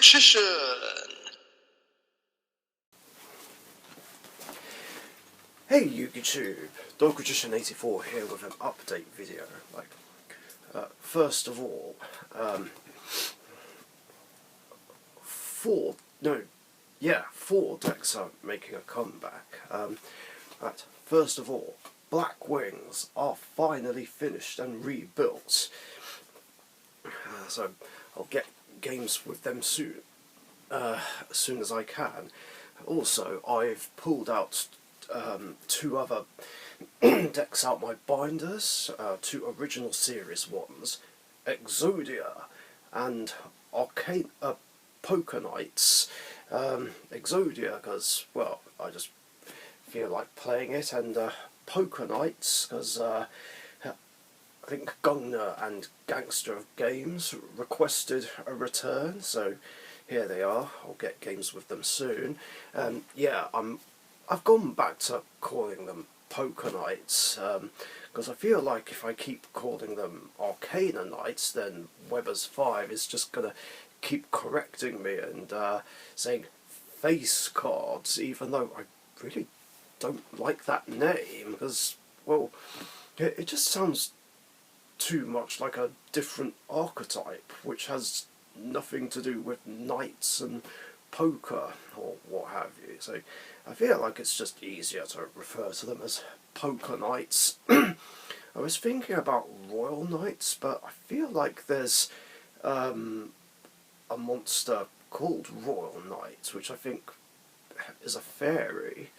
Magician! Hey YouTube, DogMagician84 here with an update video. First of all, four decks are making a comeback. First of all, Black Wings are finally finished and rebuilt. So I'll get games with them soon, as soon as I can. Also, I've pulled out two other decks out my binders, two original series ones, Exodia and Arcane Poker Knights. Exodia because, well, I just feel like playing it, and Poker Knights because I think Gungner and Gangster of Games requested a return, so here they are. I'll get games with them soon. Yeah, I've gone back to calling them Poker Knights, because I feel like if I keep calling them Arcana Knights, then Weber's 5 is just going to keep correcting me and saying face cards, even though I really don't like that name, because, well, it just sounds too much like a different archetype, which has nothing to do with knights and poker or what have you. So I feel like it's just easier to refer to them as Poker Knights. I was thinking about Royal Knights, but I feel like there's a monster called Royal Knight, which I think is a fairy,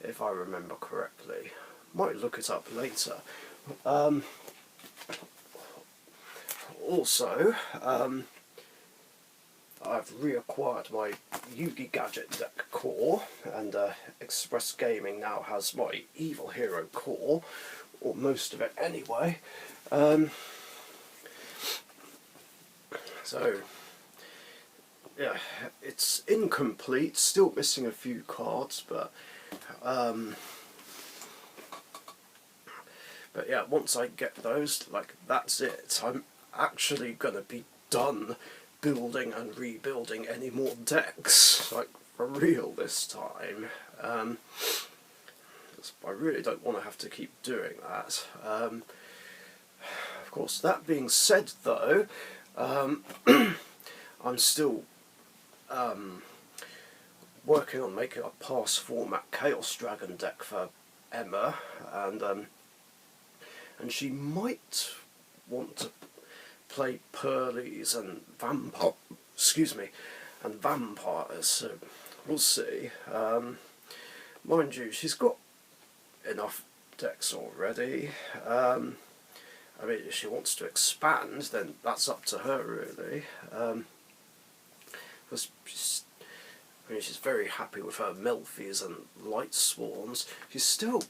if I remember correctly. Might look it up later. Also, I've reacquired my Yugi Gadget deck core, and Express Gaming now has my Evil Hero core, or most of it anyway. So, yeah, it's incomplete, still missing a few cards, but yeah, once I get those, that's it. I'm actually gonna be done building and rebuilding any more decks, for real this time. I really don't want to have to keep doing that. Of course, that being said though, I'm still working on making a pass format Chaos Dragon deck for Emma, and she might want to play Pearlies and vampires, so we'll see. Mind you, she's got enough decks already. I mean, if she wants to expand, then that's up to her, really. Because she's very happy with her Melfies and Light Swans. She's still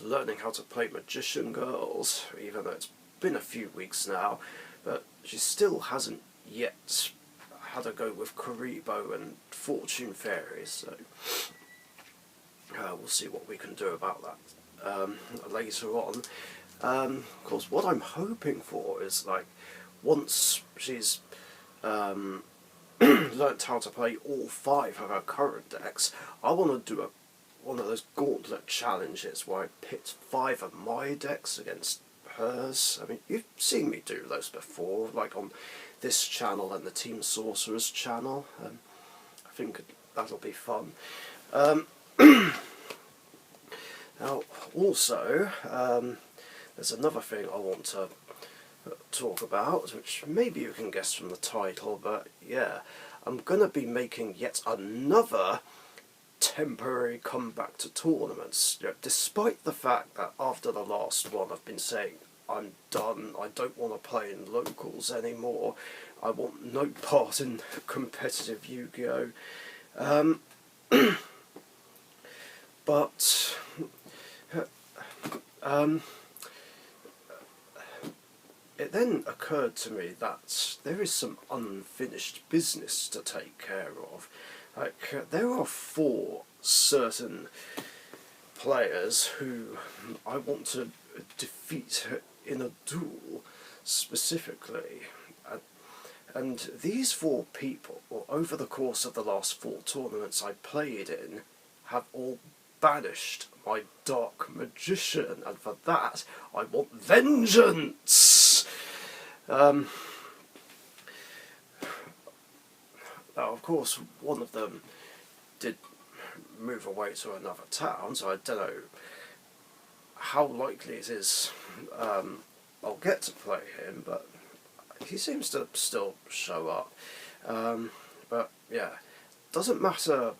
learning how to play Magician Girls, even though it's been a few weeks now, but she still hasn't yet had a go with Karibo and Fortune Fairies, so we'll see what we can do about that later on. Of course, what I'm hoping for is, once she's learnt how to play all 5 of her current decks, I want to do one of those gauntlet challenges where I pit 5 of my decks against hers. I mean, you've seen me do those before, on this channel and the Team Sorcerers channel. I think that'll be fun. Now, also, there's another thing I want to talk about, which maybe you can guess from the title, but yeah, I'm going to be making yet another temporary comeback to tournaments, despite the fact that after the last one I've been saying I'm done, I don't want to play in locals anymore, I want no part in competitive Yu-Gi-Oh! But it then occurred to me that there is some unfinished business to take care of. There are 4 certain players who I want to defeat in a duel, specifically. And these 4 people, over the course of the last 4 tournaments I played in, have all banished my Dark Magician, and for that I want vengeance! Now, of course, one of them did move away to another town, so I don't know how likely it is I'll get to play him, but he seems to still show up. But yeah, doesn't matter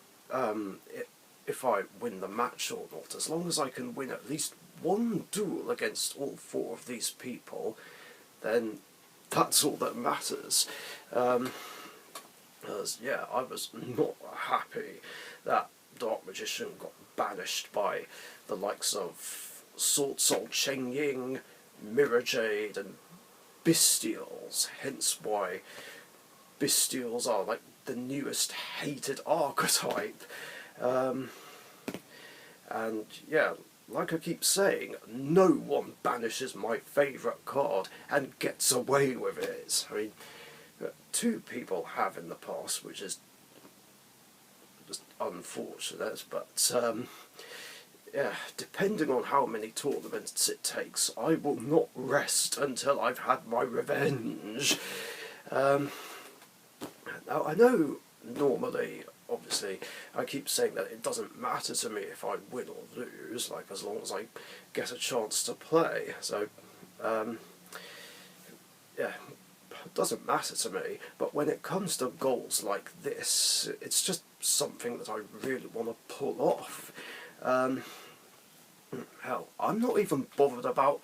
if I win the match or not, as long as I can win at least one duel against all 4 of these people, then that's all that matters. Because, yeah, I was not happy that Dark Magician got banished by the likes of Sword Soul Cheng Ying, Mirror Jade, and Bestials, hence why Bestials are like the newest hated archetype. And yeah, like I keep saying, no one banishes my favourite card and gets away with it. I mean, 2 people have in the past, which is just unfortunate, but yeah, depending on how many tournaments it takes, I will not rest until I've had my revenge. Now, I know normally, obviously, I keep saying that it doesn't matter to me if I win or lose, like, as long as I get a chance to play, so, yeah, it doesn't matter to me, but when it comes to goals like this, it's just something that I really want to pull off. Hell, I'm not even bothered about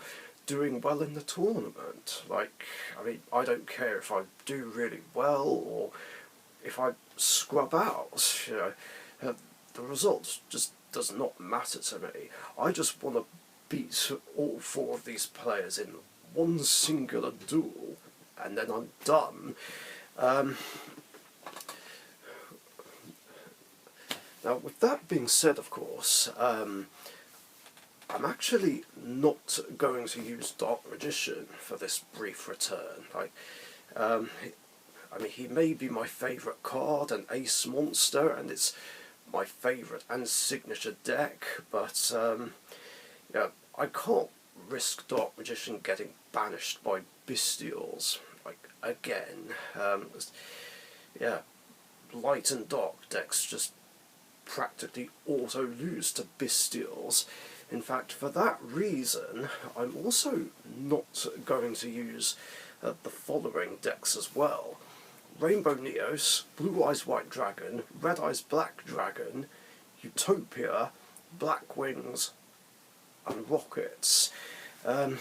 doing well in the tournament. Like, I mean, I don't care if I do really well or if I scrub out, you know. The result just does not matter to me. I just want to beat all 4 of these players in one singular duel, and then I'm done. Now, with that being said, of course, I'm actually not going to use Dark Magician for this brief return. Like, I mean, he may be my favourite card, an ace monster, and it's my favourite and signature deck, but yeah, I can't risk Dark Magician getting banished by Bestials, like, again. Yeah, light and dark decks just practically auto-lose to Bestials. In fact, for that reason, I'm also not going to use the following decks as well. Rainbow Neos, Blue Eyes White Dragon, Red Eyes Black Dragon, Utopia, Black Wings, and Rockets. Oh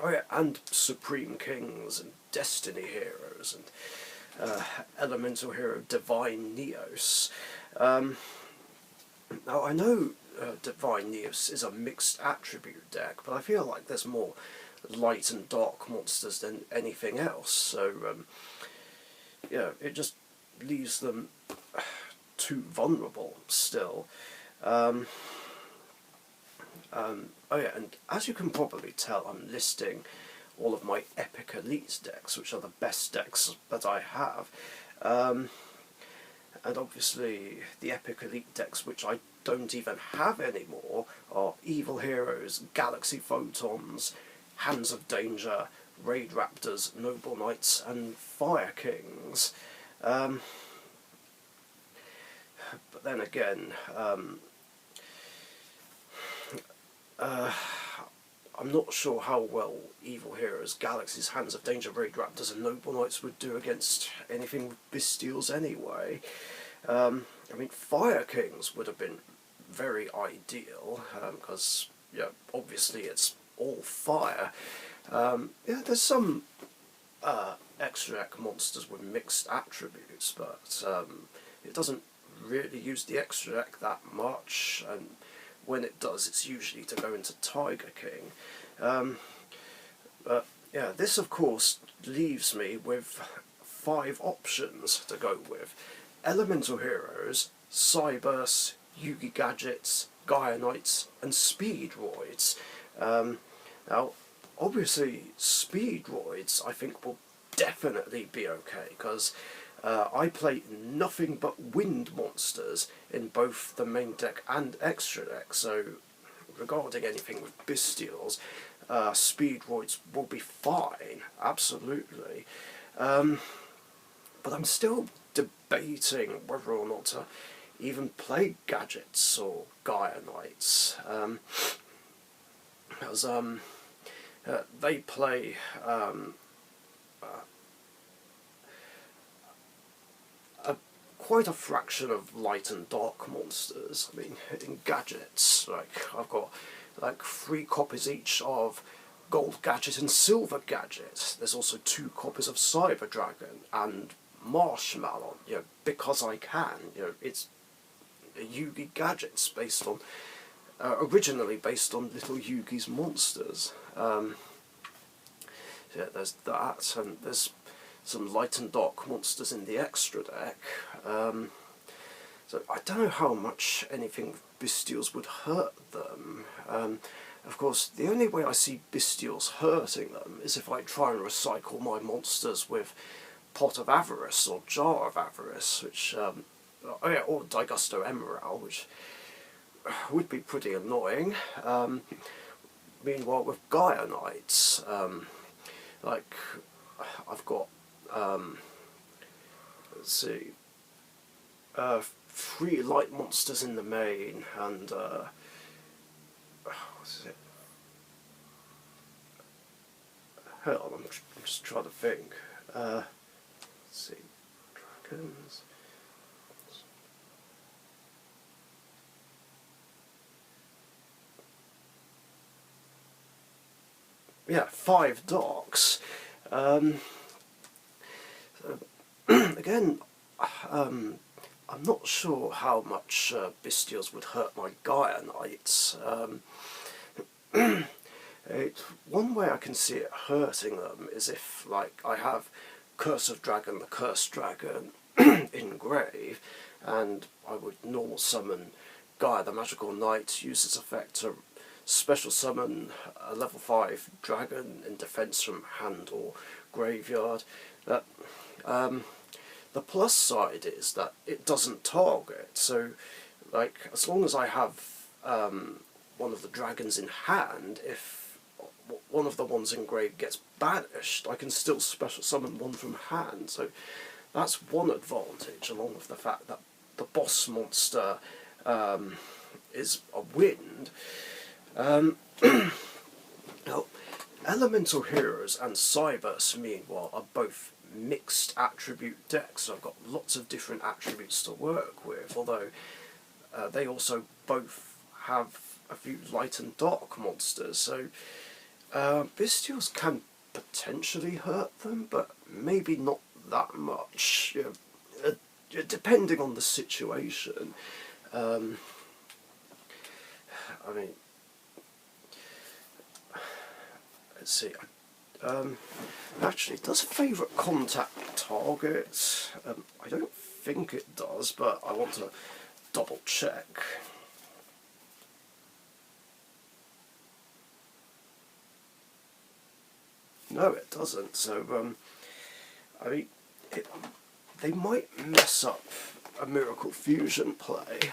yeah, and Supreme Kings, and Destiny Heroes, and Elemental Hero Divine Neos. Now, I know Divine Neos is a mixed attribute deck, but I feel like there's more light and dark monsters than anything else, so yeah, it just leaves them too vulnerable still. Oh yeah, and as you can probably tell, I'm listing all of my Epic Elite decks, which are the best decks that I have. And obviously the Epic Elite decks which I don't even have anymore are Evil Heroes, Galaxy Photons, Hands of Danger, Raid Raptors, Noble Knights, and Fire Kings. But then again, I'm not sure how well Evil Heroes, Galaxies, Hands of Danger, Raid Raptors, and Noble Knights would do against anything with Bestials anyway. I mean, Fire Kings would have been very ideal, because, yeah, obviously it's all fire. Yeah, there's some extra-deck monsters with mixed attributes, but it doesn't really use the extra-deck that much, and when it does, it's usually to go into Tiger King. But yeah, this of course leaves me with 5 options to go with. Elemental Heroes, Cybursts, Yugi Gadgets, Gaia Knights, and Speedroids. Now, obviously, Speedroids, I think, will definitely be okay, because I play nothing but wind monsters in both the main deck and extra deck, so regarding anything with Bestials, Speedroids will be fine, absolutely. But I'm still debating whether or not to even play Gadgets or Gaia Knights, because they play quite a fraction of light and dark monsters. I mean, in Gadgets, like, I've got like 3 copies each of Gold Gadget and Silver Gadget. There's also 2 copies of Cyber Dragon and Marshmallow, you know, because I can. You know, it's Yugi Gadgets based on, originally based on Little Yugi's monsters. Yeah, there's that, and there's some light and dark monsters in the extra deck. So I don't know how much anything with Bestials would hurt them. Of course, the only way I see Bestials hurting them is if I try and recycle my monsters with Pot of Avarice or Jar of Avarice, which, oh yeah, or Digusto Emerald, which would be pretty annoying. Meanwhile, with Gaia Knights, like, I've got, let's see, 3 light monsters in the main, and, what's it? Hold on, I'm just trying to think. Let's see, dragons. Yeah, 5 darks. Again, I'm not sure how much Bestials would hurt my Gaia Knights. One way I can see it hurting them is if, like, I have Curse of Dragon, the Cursed Dragon, in grave, and I would normal summon Gaia the Magical Knight, use its effect to special summon a level 5 dragon in defense from hand or graveyard. That the plus side is that it doesn't target, so like as long as I have one of the dragons in hand, if one of the ones in grave gets banished, I can still special summon one from hand. So that's one advantage, along with the fact that the boss monster is a wind. Now, Elemental Heroes and Cyberse, meanwhile, are both mixed attribute decks, so I've got lots of different attributes to work with, although they also both have a few light and dark monsters, so Bestials can potentially hurt them, but maybe not that much, you know, depending on the situation. I mean, let's see. Actually, does favourite contact target? I don't think it does, but I want to double check. No, it doesn't. So, I mean, they might mess up a Miracle Fusion play.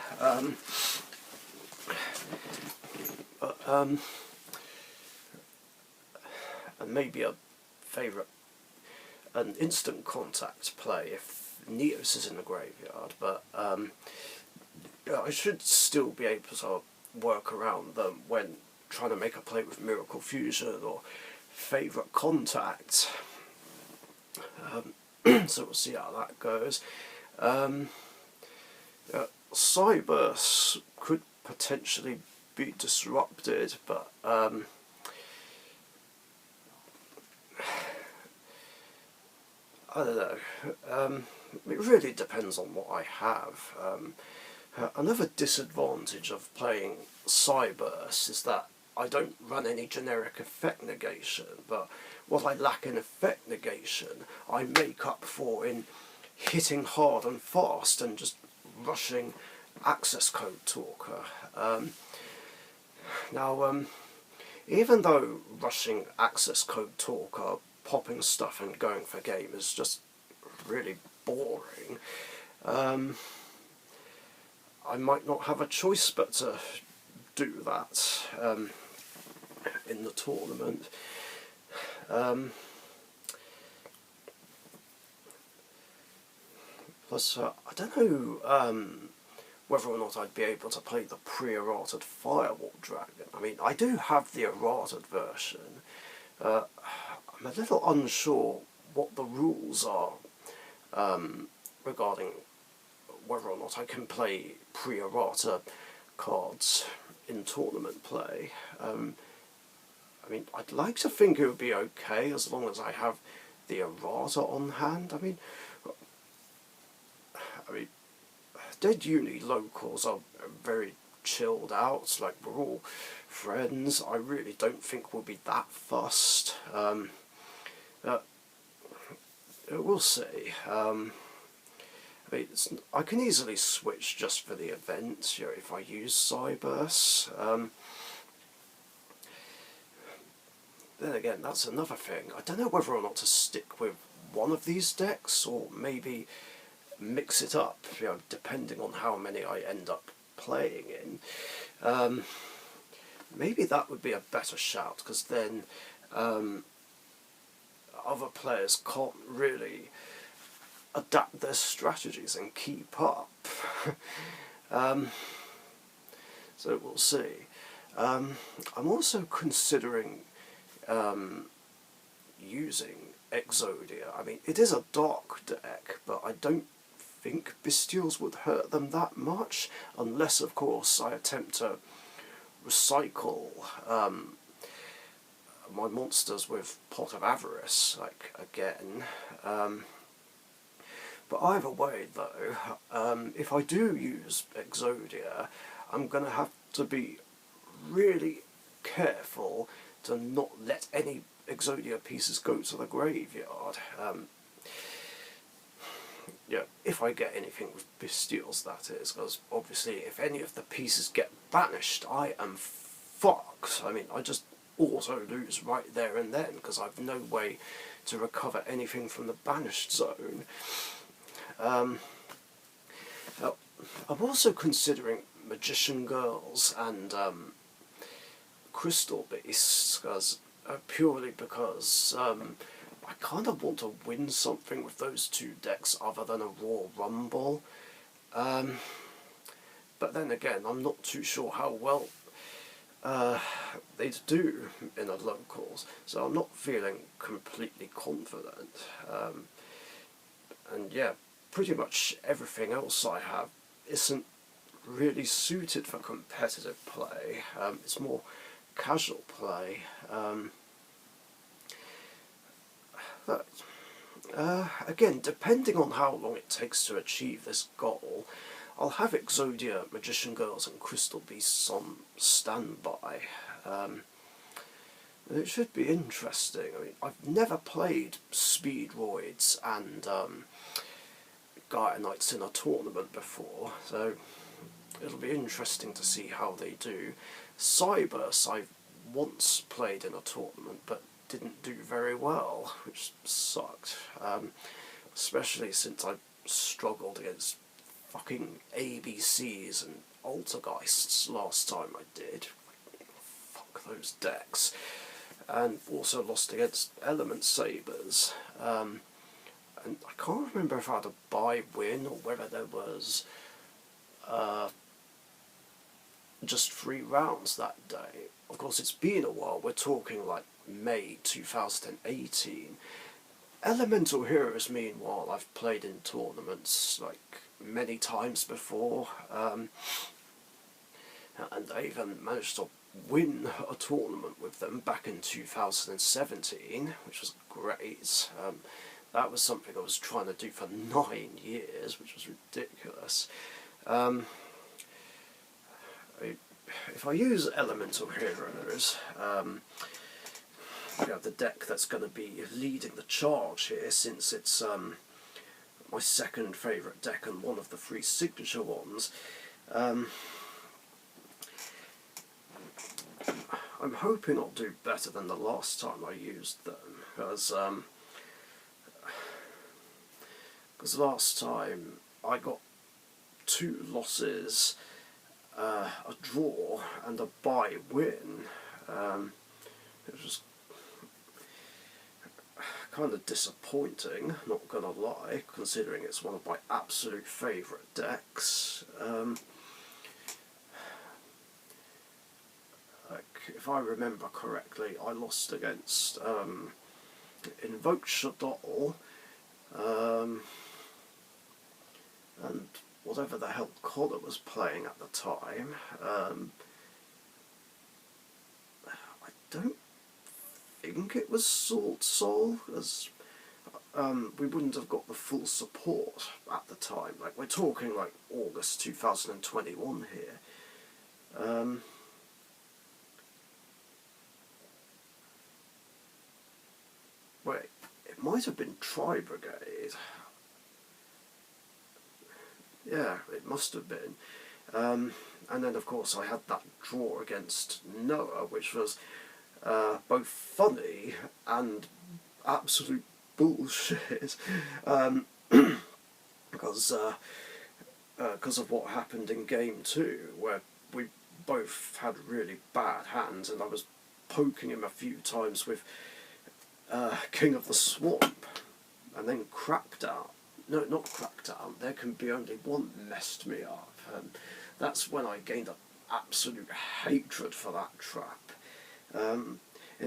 But, and maybe a favourite, an instant contact play if Neos is in the graveyard, but I should still be able to work around them when trying to make a play with Miracle Fusion or favourite contact. So we'll see how that goes. Cyberse could potentially be disrupted, but I don't know. It really depends on what I have. Another disadvantage of playing Cyberse is that I don't run any generic effect negation, but what I lack in effect negation, I make up for in hitting hard and fast and just rushing access code talker. Now, even though rushing access code talker popping stuff and going for game is just really boring, I might not have a choice but to do that in the tournament. Plus, I don't know whether or not I'd be able to play the pre-errated Firewall Dragon. I mean, I do have the errated version. I'm a little unsure what the rules are regarding whether or not I can play pre-errata cards in tournament play. I mean, I'd like to think it would be okay as long as I have the errata on hand. I mean, Dead Uni locals are very chilled out, like we're all friends. I really don't think we'll be that fussed. We'll see. I can easily switch just for the event, you know, if I use Cyberse. Then again, that's another thing. I don't know whether or not to stick with one of these decks, or maybe mix it up, you know, depending on how many I end up playing in. Maybe that would be a better shout, because then other players can't really adapt their strategies and keep up. So we'll see. I'm also considering using Exodia. I mean, it is a dark deck, but I don't think Bestials would hurt them that much, unless, of course, I attempt to recycle my monsters with Pot of Avarice, like, again. But either way, though, if I do use Exodia, I'm going to have to be really careful to not let any Exodia pieces go to the graveyard. Yeah, if I get anything with Bestials, that is, because obviously if any of the pieces get banished, I am fucked. I mean, I just auto lose right there and then, because I've no way to recover anything from the banished zone. I'm also considering Magician Girls and Crystal Beasts, purely because I kind of want to win something with those two decks other than a Raw Rumble. But then again, I'm not too sure how well they'd do in a locals, so I'm not feeling completely confident. And yeah, pretty much everything else I have isn't really suited for competitive play. It's more casual play. But again, depending on how long it takes to achieve this goal, I'll have Exodia, Magician Girls and Crystal Beasts on standby. It should be interesting. I mean, I've never played Speedroids and Gaia Knights in a tournament before, so it'll be interesting to see how they do. Cyberse I've once played in a tournament, but didn't do very well, which sucked. Especially since I struggled against fucking ABCs and Altergeists last time I did. Fuck those decks. And also lost against Element Sabers. And I can't remember if I had a bye-win or whether there was just 3 rounds that day. Of course, it's been a while. We're talking like May 2018. Elemental Heroes, meanwhile, I've played in tournaments like many times before, and I even managed to win a tournament with them back in 2017, which was great. That was something I was trying to do for 9 years, which was ridiculous. If I use Elemental Heroes, we have the deck that's going to be leading the charge here, since it's my second favourite deck and one of the 3 signature ones. I'm hoping I'll do better than the last time I used them. because last time I got 2 losses, a draw and a bye win. It was kind of disappointing, not gonna lie, considering it's one of my absolute favourite decks. If I remember correctly, I lost against Invoke Shaddoll, and whatever the hell Connor was playing at the time. I don't think it was Sword Soul, as we wouldn't have got the full support at the time. Like, we're talking like August 2021 here. Wait, it might have been Tri-Brigade. Yeah, it must have been. And then, of course, I had that draw against Noah, which was both funny and absolute bullshit. Because of what happened in Game 2, where we both had really bad hands, and I was poking him a few times with King of the Swamp, and then Crackdown. No, not Crackdown. There can be only one messed me up, and that's when I gained an absolute hatred for that trap. In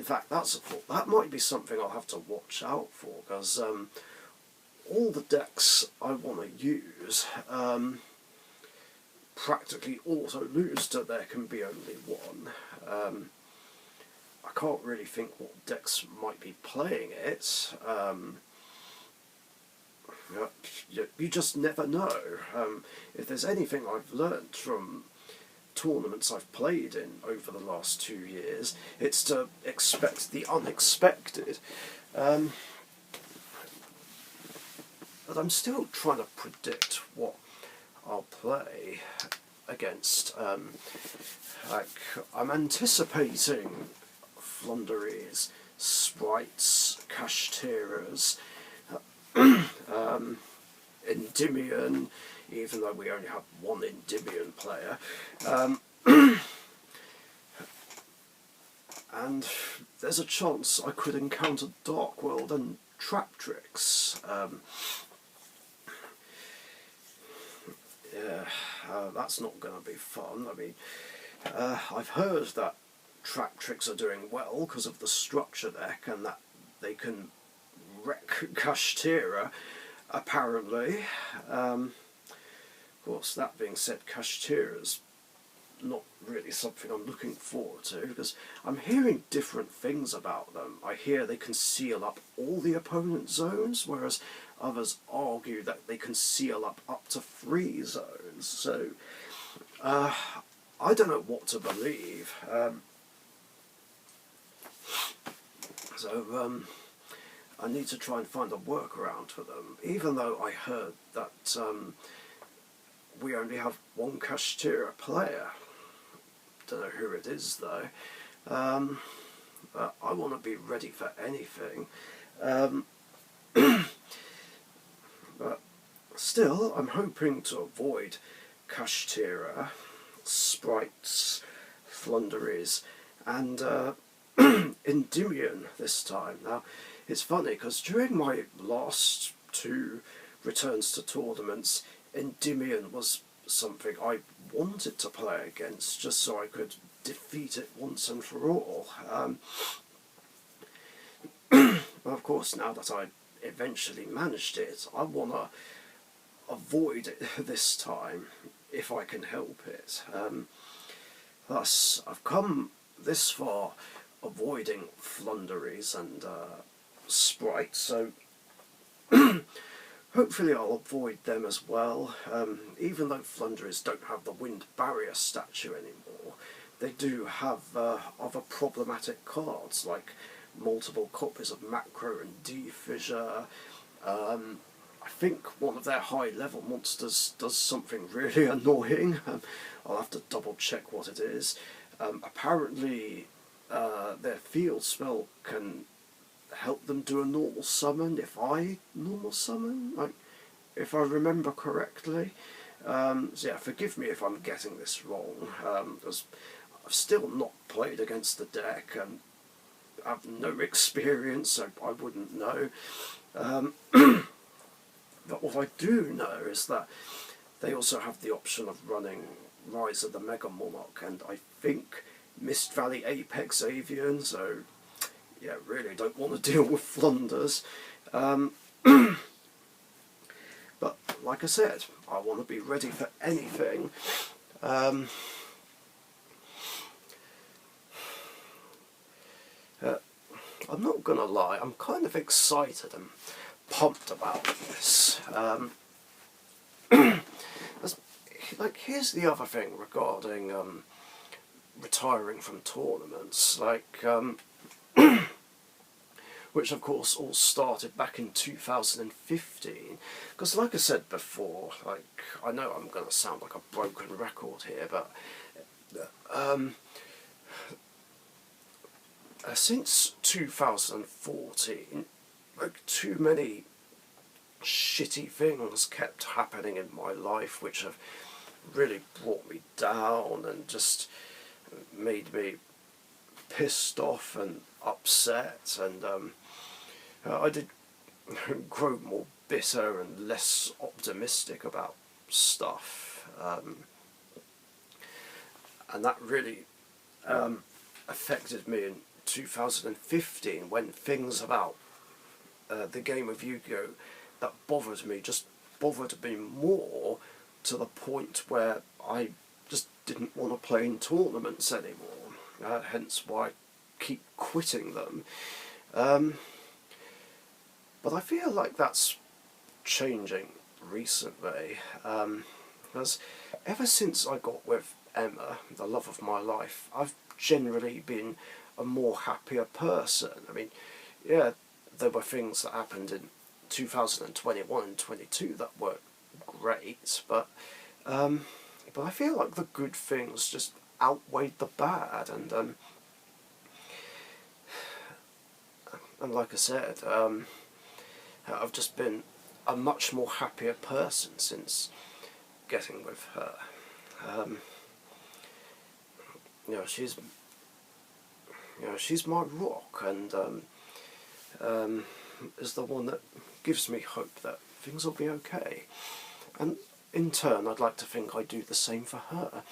fact, that might be something I'll have to watch out for, because all the decks I want to use practically auto lose to there can be only one. I can't really think what decks might be playing it. You just never know. If there's anything I've learnt from tournaments I've played in over the last 2 years, it's to expect the unexpected. But I'm still trying to predict what I'll play against. I'm anticipating Flunderies, Sprites, Kashtiras, Endymion, even though we only have one Endymion player. And there's a chance I could encounter Dark World and Traptrix. That's not going to be fun. I mean, I've heard that Traptrix are doing well because of the structure deck, and that they can wreck Kashtira, apparently. Of course, that being said, Kashtira's not really something I'm looking forward to, because I'm hearing different things about them. I hear they can seal up all the opponent's zones, whereas others argue that they can seal up to 3 zones. So, I don't know what to believe. I need to try and find a workaround for them, even though I heard that we only have one Kashtira player. Don't know who it is though. But I want to be ready for anything. But still, I'm hoping to avoid Kashtira, Sprites, Flunderies, and Endymion this time. Now, it's funny because during my last 2 returns to tournaments, Endymion was something I wanted to play against, just so I could defeat it once and for all. Well, of course, now that I eventually managed it, I want to avoid it this time, if I can help it. Thus, I've come this far avoiding Flunderies and Sprites, so hopefully I'll avoid them as well. Even though Flunderies don't have the Wind Barrier statue anymore, they do have other problematic cards, like multiple copies of Macro and D-Fissure. I think one of their high-level monsters does something really annoying. I'll have to double-check what it is. Apparently, their field spell can help them do a normal summon if I normal summon, like, if I remember correctly. So yeah, forgive me if I'm getting this wrong, because I've still not played against the deck and have no experience, so I wouldn't know. But what I do know is that they also have the option of running Rise of the Mega Monarch, and I think Mist Valley Apex Avian, so yeah, really don't want to deal with Flanders. But like I said, I want to be ready for anything. I'm not gonna lie, I'm kind of excited and pumped about this. Like, here's the other thing regarding retiring from tournaments, like, which of course all started back in 2015, because like I said before, like, I know I'm going to sound like a broken record here, but since 2014, like, too many shitty things kept happening in my life which have really brought me down and just made me pissed off and upset, and I did grow more bitter and less optimistic about stuff, and that really affected me in 2015 when things about the game of Yu-Gi-Oh! That bothered me just bothered me more, to the point where I just didn't want to play in tournaments anymore, hence why I keep quitting them. But I feel like that's changing recently, because ever since I got with Emma, the love of my life, I've generally been a more happier person. I mean, yeah, there were things that happened in 2021 and 22 that were great, but I feel like the good things just outweighed the bad, and like I said, I've just been a much more happier person since getting with her. She's my rock, and is the one that gives me hope that things will be okay. And in turn, I'd like to think I do the same for her.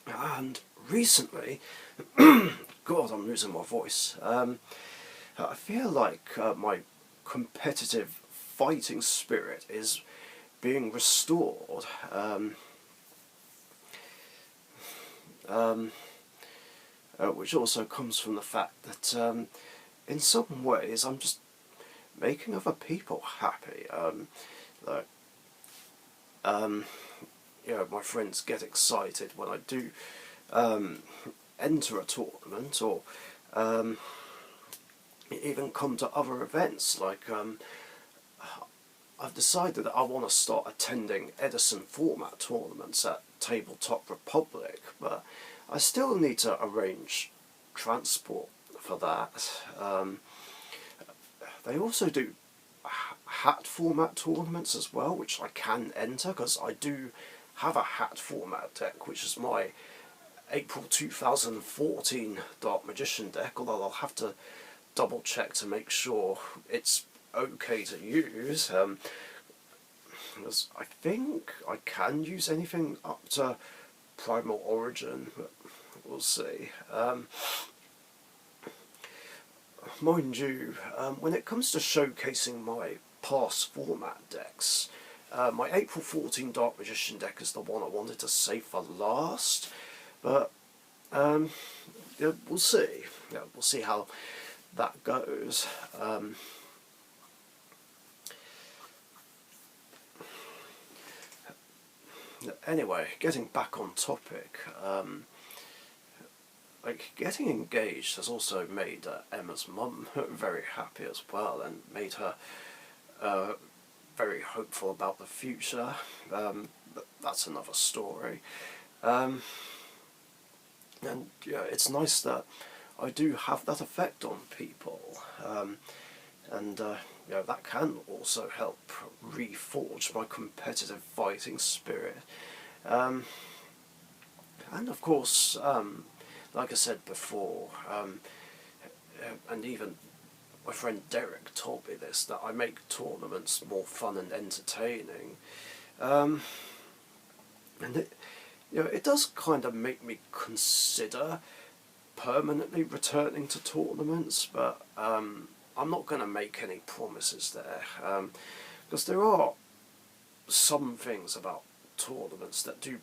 And recently, God, I'm losing my voice. I feel like my competitive fighting spirit is being restored. Which also comes from the fact that in some ways I'm just making other people happy. My friends get excited when I do enter a tournament, or even come to other events. Like, I've decided that I want to start attending Edison format tournaments at Tabletop Republic, but I still need to arrange transport for that. They also do hat format tournaments as well, which I can enter, because I do have a hat format deck, which is my April 2014 Dark Magician deck, although I'll have to double check to make sure it's okay to use, because I think I can use anything up to Primal Origin, but we'll see. Mind you, when it comes to showcasing my past format decks, my April 14 Dark Magician deck is the one I wanted to save for last, but yeah, we'll see. Yeah, we'll see how that goes. Anyway, getting back on topic, like, getting engaged has also made Emma's mum very happy as well, and made her very hopeful about the future. But that's another story. And yeah, it's nice that I do have that effect on people, and you know, that can also help reforge my competitive fighting spirit. And of course, like I said before, and even my friend Derek told me this, that I make tournaments more fun and entertaining. And it, you know, it does kind of make me consider permanently returning to tournaments, but I'm not going to make any promises there, because there are some things about tournaments that do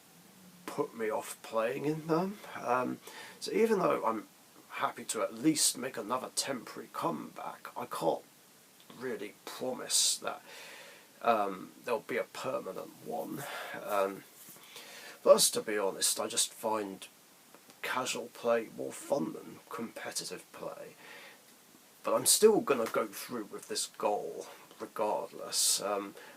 put me off playing in them. So even though I'm happy to at least make another temporary comeback, I can't really promise that there'll be a permanent one. Plus, to be honest, I just find casual play more fun than competitive play. But I'm still going to go through with this goal regardless.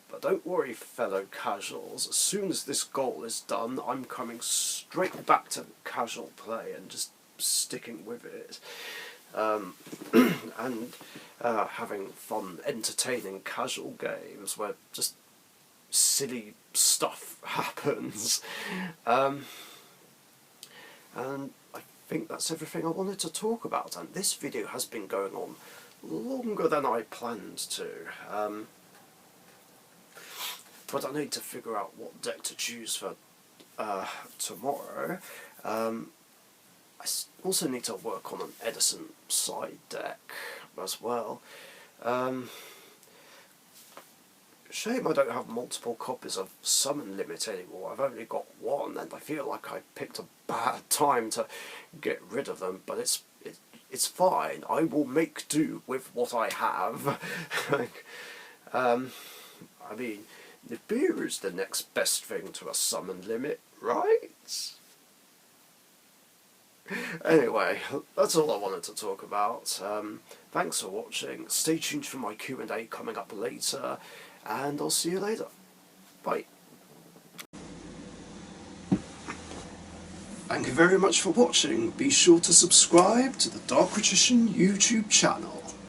But don't worry, fellow casuals, as soon as this goal is done, I'm coming straight back to casual play and just sticking with it. And having fun, entertaining casual games where just silly stuff happens. And I think that's everything I wanted to talk about, and this video has been going on longer than I planned to. But I need to figure out what deck to choose for tomorrow. I also need to work on an Edison side deck as well. Shame I don't have multiple copies of Summon Limit anymore. I've only got one, and I feel like I picked a bad time to get rid of them, but it's fine. I will make do with what I have. I mean, Nibiru is the next best thing to a Summon Limit, right? Anyway, that's all I wanted to talk about. Thanks for watching. Stay tuned for my Q&A coming up later, and I'll see you later. Bye. Thank you very much for watching. Be sure to subscribe to the Dark Magician YouTube channel.